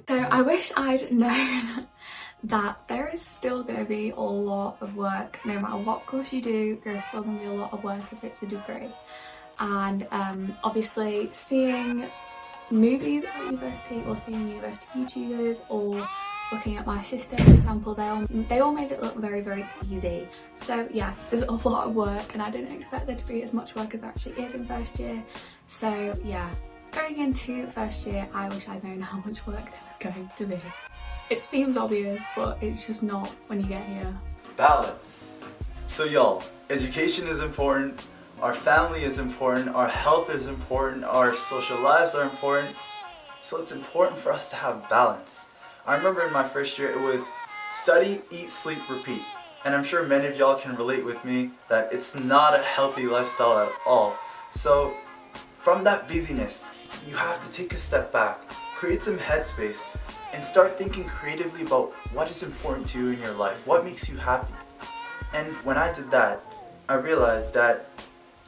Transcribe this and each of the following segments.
So I wish I'd known that there is still going to be a lot of work no matter what course you do. There's still going to be a lot of work if it's a degree, and obviously seeing movies at university or seeing university YouTubers or looking at my sister, for example, they all made it look very, very easy. So yeah, there's a lot of work and I didn't expect there to be as much work as there actually is in first year. So yeah, going into first year, I wish I'd known how much work there was going to be. It seems obvious, but it's just not when you get here. Balance. So y'all, education is important, our family is important, our health is important, our social lives are important. So it's important for us to have balance. I remember in my first year it was study, eat, sleep, repeat. And I'm sure many of y'all can relate with me that it's not a healthy lifestyle at all. So from that busyness, you have to take a step back, create some headspace, and start thinking creatively about what is important to you in your life, what makes you happy. And when I did that, I realized that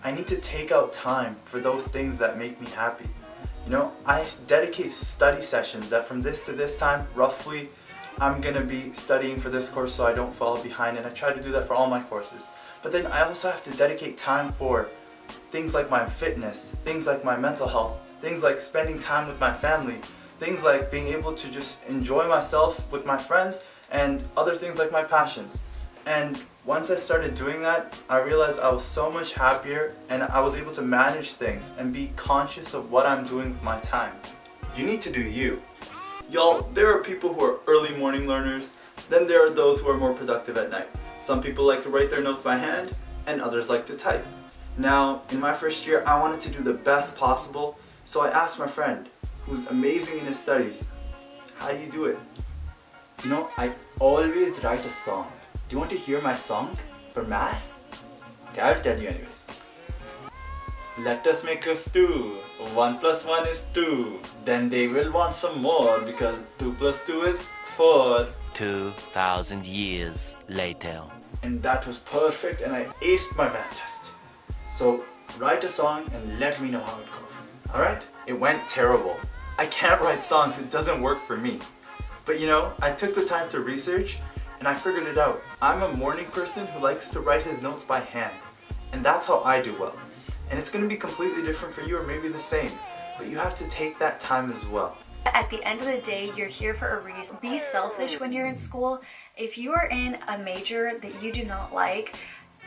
I need to take out time for those things that make me happy. You know, I dedicate study sessions that from this to this time, roughly, I'm gonna be studying for this course so I don't fall behind, and I try to do that for all my courses. But then I also have to dedicate time for things like my fitness, things like my mental health, things like spending time with my family, things like being able to just enjoy myself with my friends, and other things like my passions. And once I started doing that, I realized I was so much happier and I was able to manage things and be conscious of what I'm doing with my time. You need to do you. Y'all, there are people who are early morning learners, then there are those who are more productive at night. Some people like to write their notes by hand and others like to type. Now, in my first year, I wanted to do the best possible, so I asked my friend, who's amazing in his studies, how do you do it? You know, I always write a song. Do you want to hear my song for math? Okay, I'll tell you anyways. Let us make a stew. 1 plus 1 is 2. Then they will want some more because 2 plus 2 is 4. 2,000 years later. And that was perfect and I aced my math test. So write a song and let me know how it goes. Alright? It went terrible. I can't write songs, it doesn't work for me. But you know, I took the time to research and I figured it out. I'm a morning person who likes to write his notes by hand. And that's how I do well. And it's going to be completely different for you, or maybe the same. But you have to take that time as well. At the end of the day, you're here for a reason. Be selfish when you're in school. If you are in a major that you do not like,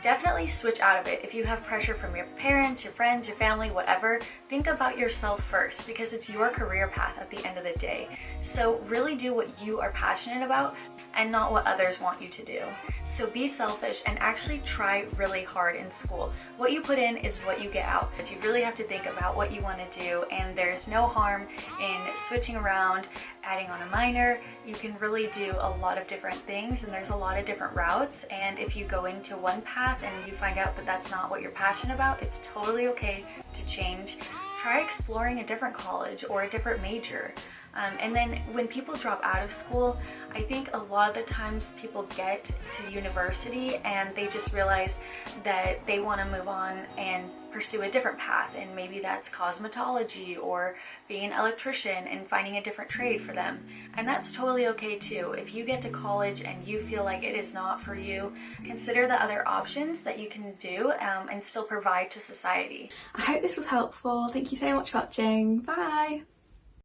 definitely switch out of it. If you have pressure from your parents, your friends, your family, whatever, think about yourself first, because it's your career path at the end of the day. So really do what you are passionate about and not what others want you to do. So be selfish and actually try really hard in school. What you put in is what you get out. If you really have to think about what you want to do, and there's no harm in switching around, adding on a minor, you can really do a lot of different things, and there's a lot of different routes. And if you go into one path and you find out that that's not what you're passionate about, it's totally okay to change. Try exploring a different college or a different major. And then when people drop out of school, I think a lot of the times people get to university and they just realize that they want to move on and pursue a different path, and maybe that's cosmetology or being an electrician and finding a different trade for them. And that's totally okay too. If you get to college and you feel like it is not for you, consider the other options that you can do and still provide to society. I hope this was helpful. Thank you so much for watching. Bye!